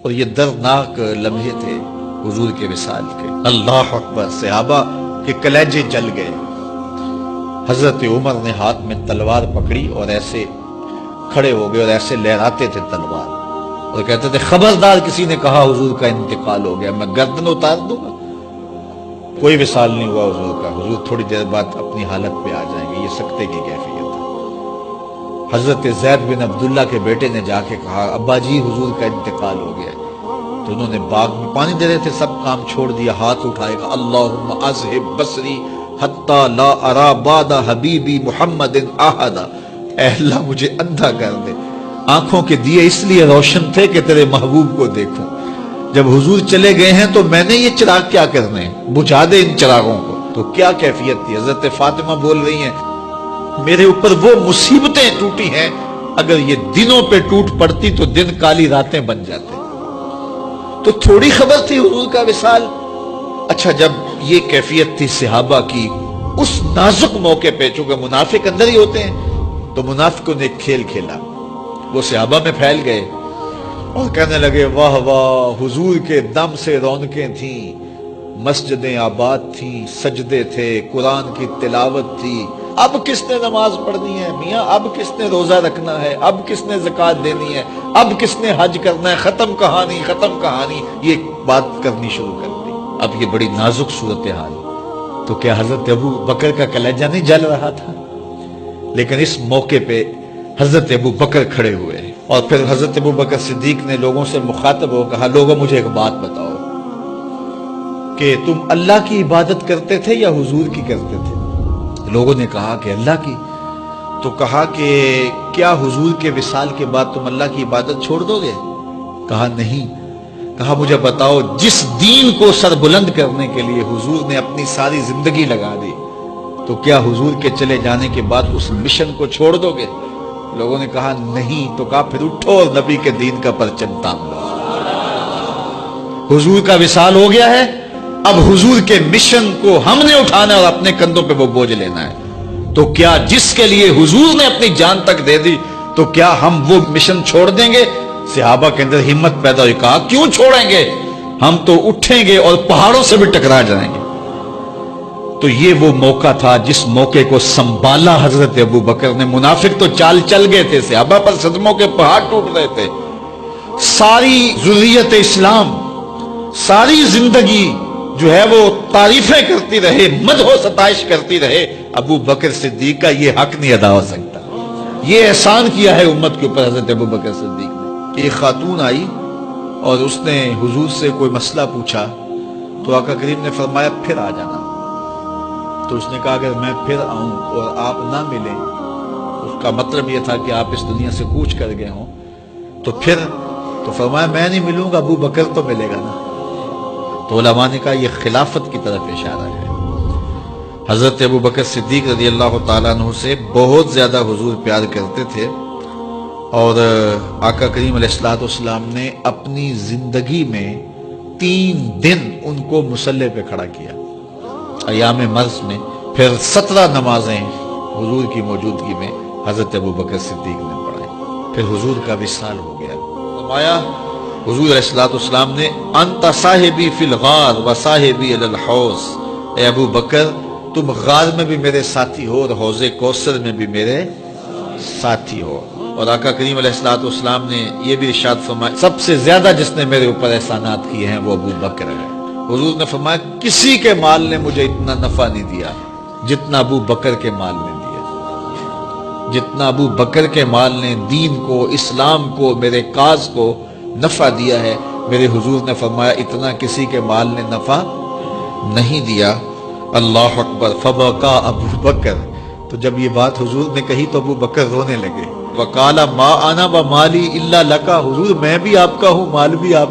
اور یہ دردناک لمحے تھے حضور کے وصال کے۔ اللہ اکبر، صحابہ کے کلیجے جل گئے۔ حضرت عمر نے ہاتھ میں تلوار پکڑی اور ایسے کھڑے ہو گئے اور ایسے لہراتے تھے تلوار اور کہتے تھے خبردار کسی نے کہا حضور کا انتقال ہو گیا میں گردن اتار دوں گا۔ کوئی وصال نہیں ہوا حضور کا، حضور تھوڑی دیر بعد اپنی حالت پہ آ جائیں گے، یہ سکتے کی کیفیت ہے۔ حضرت زید بن عبداللہ کے بیٹے نے جا کے کہا ابا جی حضور کا انتقال ہو گیا، تو انہوں نے باغ میں پانی دے رہے تھے، سب کام چھوڑ دیا، ہاتھ اٹھائے گا اللہم اذہب بصری حتی لا ارا بعد حبیبی محمد احدا، اے اللہ مجھے اندھا کر دے، آنکھوں کے دیے اس لیے روشن تھے کہ تیرے محبوب کو دیکھوں، جب حضور چلے گئے ہیں تو میں نے یہ چراغ کیا کرنے ہیں، بجھا دے ان چراغوں کو۔ تو کیا کیفیت تھی، حضرت فاطمہ بول رہی ہیں میرے اوپر وہ مصیبتیں ٹوٹی ہیں، اگر یہ دنوں پہ ٹوٹ پڑتی تو دن کالی راتیں بن جاتے۔ تو تھوڑی خبر تھی حضور کا وصال۔ اچھا جب یہ کیفیت تھی صحابہ کی اس نازک موقع پہ، چونکہ منافق اندر ہی ہوتے ہیں، تو منافقوں نے ایک کھیل کھیلا، وہ صحابہ میں پھیل گئے اور کہنے لگے واہ واہ حضور کے دم سے رونقیں تھیں، مسجدیں آباد تھیں، سجدے تھے، قرآن کی تلاوت تھی، اب کس نے نماز پڑھنی ہے میاں، اب کس نے روزہ رکھنا ہے، اب کس نے زکوٰۃ دینی ہے، اب کس نے حج کرنا ہے، ختم کہانی ختم کہانی، یہ بات کرنی شروع کر دی۔ اب یہ بڑی نازک صورتحال، تو کیا حضرت ابو بکر کا کلیجہ نہیں جل رہا تھا؟ لیکن اس موقع پہ حضرت ابو بکر کھڑے ہوئے اور پھر حضرت ابو بکر صدیق نے لوگوں سے مخاطب ہو کہا لوگوں مجھے ایک بات بتاؤ کہ تم اللہ کی عبادت کرتے تھے یا حضور کی کرتے تھے؟ لوگوں نے کہا کہ اللہ کی۔ تو کہا کہ کیا حضور کے وصال کے بعد تم اللہ کی عبادت چھوڑ دو گے؟ کہا نہیں۔ کہا مجھے بتاؤ جس دین کو سر بلند کرنے کے لیے حضور نے اپنی ساری زندگی لگا دی، تو کیا حضور کے چلے جانے کے بعد اس مشن کو چھوڑ دو گے؟ لوگوں نے کہا نہیں۔ تو کہا پھر اٹھو اور نبی کے دین کا پرچم تام لو۔ حضور کا وصال ہو گیا ہے، اب حضور کے مشن کو ہم نے اٹھانا اور اپنے کندھوں پہ وہ بوجھ لینا ہے۔ تو کیا جس کے لیے حضور نے اپنی جان تک دے دی، تو کیا ہم وہ مشن چھوڑ دیں گے؟ صحابہ کے اندر ہمت پیدا ہوئی، کہا کیوں چھوڑیں گے، ہم تو اٹھیں گے اور پہاڑوں سے بھی ٹکرا جائیں گے۔ تو یہ وہ موقع تھا جس موقع کو سنبھالا حضرت ابو بکر نے۔ منافق تو چال چل گئے تھے، صحابہ پر صدموں کے پہاڑ ٹوٹ رہے تھے، ساری ذریت اسلام ساری زندگی جو ہے وہ تعریفیں کرتی رہے، مدح و ستائش کرتی رہے، ابو بکر صدیق کا یہ حق نہیں ادا ہو سکتا۔ یہ احسان کیا ہے امت کے اوپر حضرت ابو بکر صدیق نے۔ ایک خاتون آئی اور اس نے حضور سے کوئی مسئلہ پوچھا، تو آقا کریم نے فرمایا پھر آ جانا۔ تو اس نے کہا اگر میں پھر آؤں اور آپ نہ ملیں، اس کا مطلب یہ تھا کہ آپ اس دنیا سے کوچ کر گئے ہوں، تو پھر تو فرمایا میں نہیں ملوں گا، ابو بکر تو ملے گا نا۔ تو علماء نے کہا یہ خلافت کی طرف اشارہ ہے۔ حضرت ابو بکر صدیق رضی اللہ تعالیٰ عنہ سے بہت زیادہ حضور پیار کرتے تھے، اور آقا کریم علیہ السلام نے اپنی زندگی میں 3 دن ان کو مصلی پہ کھڑا کیا ایام مرض میں، پھر 17 نمازیں حضور کی موجودگی میں حضرت ابو بکر صدیق نے پڑھائی، پھر حضور کا وصال ہو گیا۔ فرمایا حضور علیہ السلام نے انت صاحبی فی الغار و صاحبی علی الحوض، اے ابو بکر تم غار میں بھی میرے ساتھی ہو اور حوض کوثر میں بھی میرے ساتھی ہو۔ اور آقا کریم علیہ السلام نے یہ بھی ارشاد فرمایا سب سے زیادہ جس نے میرے اوپر احسانات کیے ہیں وہ ابو بکر ہے۔ حضور نے فرمایا کسی کے مال نے مجھے اتنا نفع نہیں دیا جتنا ابو بکر کے مال نے دیا، جتنا ابو بکر کے مال نے دین کو، اسلام کو، میرے کاز کو نفع دیا ہے، میرے حضور نے فرمایا اتنا کسی کے مال نے نفع نہیں دیا۔ اللہ اکبر۔ فبکا ابو بکر، تو جب یہ بات حضور نے کہی تو ابو بکر رونے لگے۔ وقال ما انا ومالی الا لک، حضور میں بھی آپ کا ہوں، مال بھی آپ